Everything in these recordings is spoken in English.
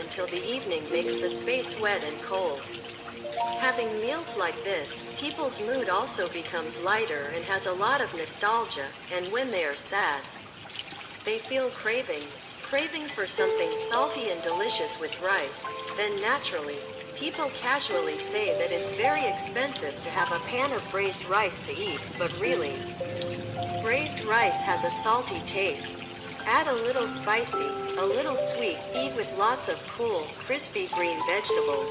until the evening makes the space wet and cold. Having meals like this, people's mood also becomes lighter and has a lot of nostalgia, and when they are sad, they feel craving for something salty and delicious with rice. Then naturally, people casually say that it's very expensive to have a pan of braised rice to eat, but really, braised rice has a salty taste. Add a little spicy, a little sweet, eat with lots of cool, crispy green vegetables.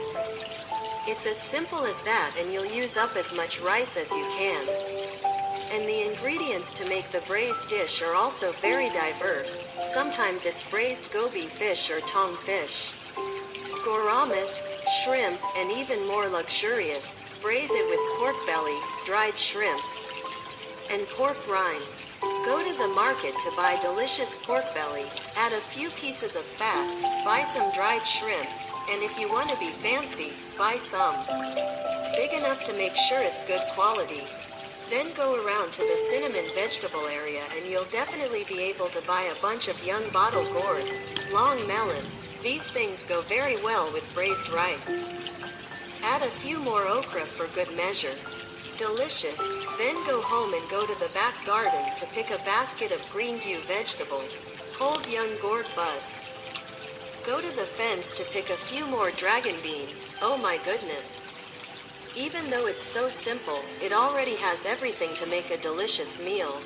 It's as simple as that, and you'll use up as much rice as you can. And the ingredients to make the braised dish are also very diverse. Sometimes it's braised goby fish or tong fish, gouramis, shrimp, and even more luxurious, braise it with pork belly, dried shrimp, and pork rinds. Go to the market to buy delicious pork belly, add a few pieces of fat, buy some dried shrimp, and if you want to be fancy, buy some big enough to make sure it's good quality. Then go around to the cinnamon vegetable area and you'll definitely be able to buy a bunch of young bottle gourds, long melons. These things go very well with braised rice. Add a few more okra for good measure. Delicious. Then go home and go to the back garden to pick a basket of green dew vegetables, hold young gourd buds. Go to the fence to pick a few more dragon beans. Oh my goodness. Even though it's so simple, it already has everything to make a delicious meal.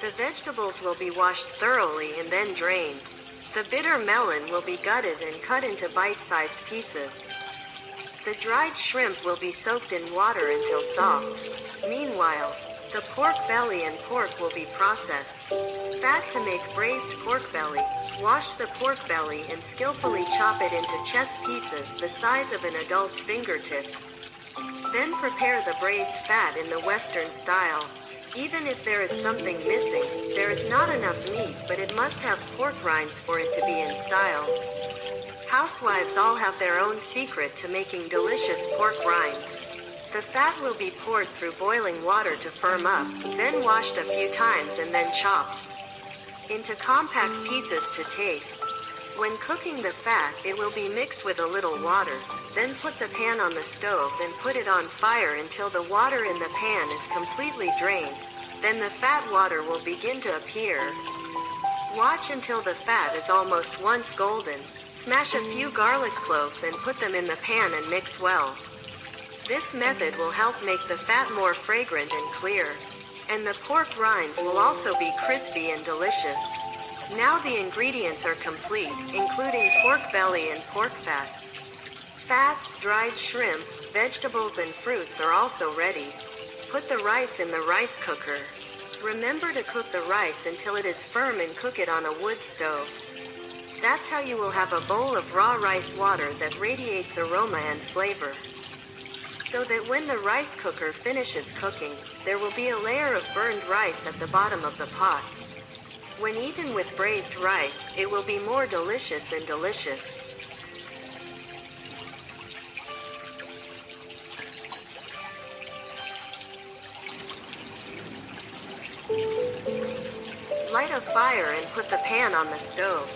The vegetables will be washed thoroughly and then drained. The bitter melon will be gutted and cut into bite-sized pieces. The dried shrimp will be soaked in water until soft. Meanwhile, the pork belly and pork will be processed. Fat to make braised pork belly. Wash the pork belly and skillfully chop it into chess pieces the size of an adult's fingertip. Then prepare the braised fat in the Western style. Even if there is something missing, there is not enough meat, but it must have pork rinds for it to be in style. Housewives all have their own secret to making delicious pork rinds. The fat will be poured through boiling water to firm up, then washed a few times and then chopped into compact pieces to taste. When cooking the fat, it will be mixed with a little water. Then put the pan on the stove and put it on fire until the water in the pan is completely drained. Then the fat water will begin to appear. Watch until the fat is almost once golden. Smash a few garlic cloves and put them in the pan and mix well. This method will help make the fat more fragrant and clear. And the pork rinds will also be crispy and delicious. Now the ingredients are complete, including pork belly and pork fat. Fat, dried shrimp, vegetables and fruits are also ready. Put the rice in the rice cooker. Remember to cook the rice until it is firm and cook it on a wood stove. That's how you will have a bowl of raw rice water that radiates aroma and flavor. So that when the rice cooker finishes cooking, there will be a layer of burned rice at the bottom of the pot. When eaten with braised rice, it will be more delicious and delicious. Light a fire and put the pan on the stove.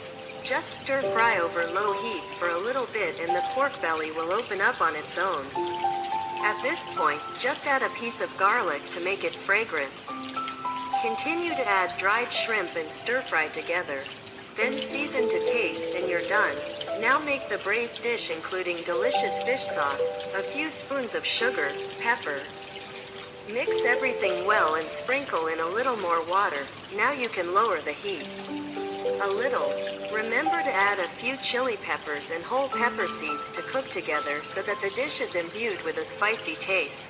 Just stir fry over low heat for a little bit and the pork belly will open up on its own. At this point, just add a piece of garlic to make it fragrant. Continue to add dried shrimp and stir fry together. Then season to taste and you're done. Now make the braised dish including delicious fish sauce, a few spoons of sugar, pepper. Mix everything well and sprinkle in a little more water. Now you can lower the heat a little. Remember to add a few chili peppers and whole pepper seeds to cook together so that the dish is imbued with a spicy taste.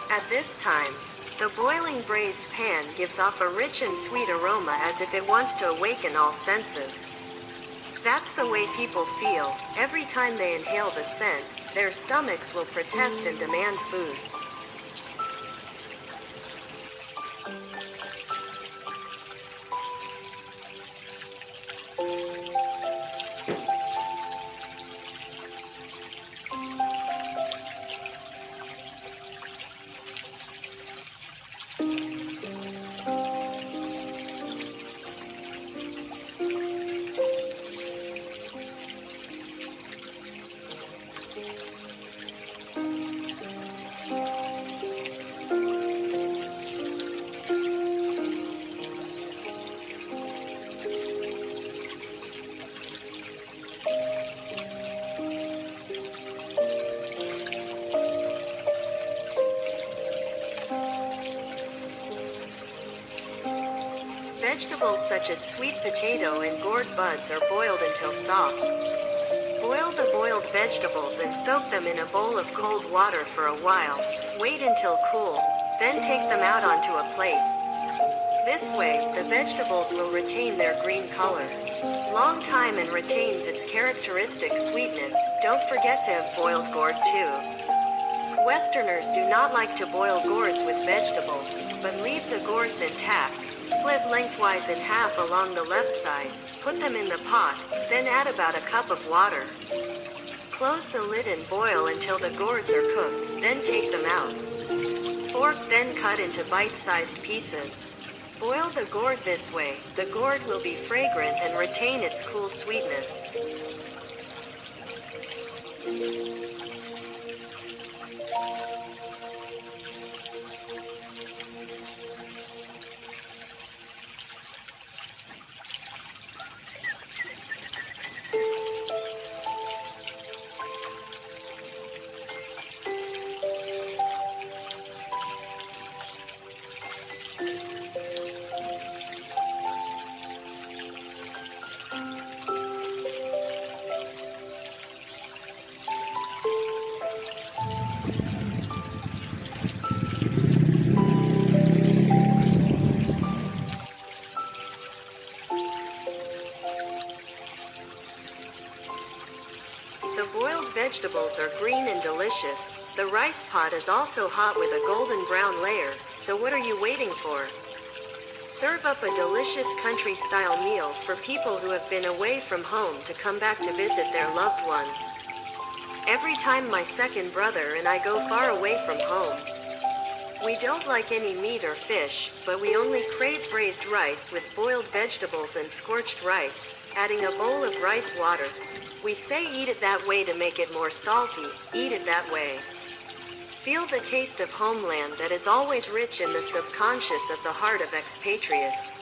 At this time, the boiling braised pan gives off a rich and sweet aroma as if it wants to awaken all senses. That's the way people feel. Every time they inhale the scent, their stomachs will protest and demand food. Vegetables such as sweet potato and gourd buds are boiled until soft. Boil the boiled vegetables and soak them in a bowl of cold water for a while. Wait until cool, then take them out onto a plate. This way, the vegetables will retain their green color. Long time and retains its characteristic sweetness. Don't forget to have boiled gourd too. Westerners do not like to boil gourds with vegetables, but leave the gourds intact. Split lengthwise in half along the left side, put them in the pot, then add about a cup of water. Close the lid and boil until the gourds are cooked, then take them out. Fork, then cut into bite-sized pieces. Boil the gourd this way. The gourd will be fragrant and retain its cool sweetness. The boiled vegetables are green and delicious. The rice pot is also hot with a golden brown layer, so what are you waiting for? Serve up a delicious country-style meal for people who have been away from home to come back to visit their loved ones. Every time my second brother and I go far away from home, we don't like any meat or fish, but we only crave braised rice with boiled vegetables and scorched rice, adding a bowl of rice water. We say eat it that way to make it more salty. Eat it that way. Feel the taste of homeland that is always rich in the subconscious of the heart of expatriates.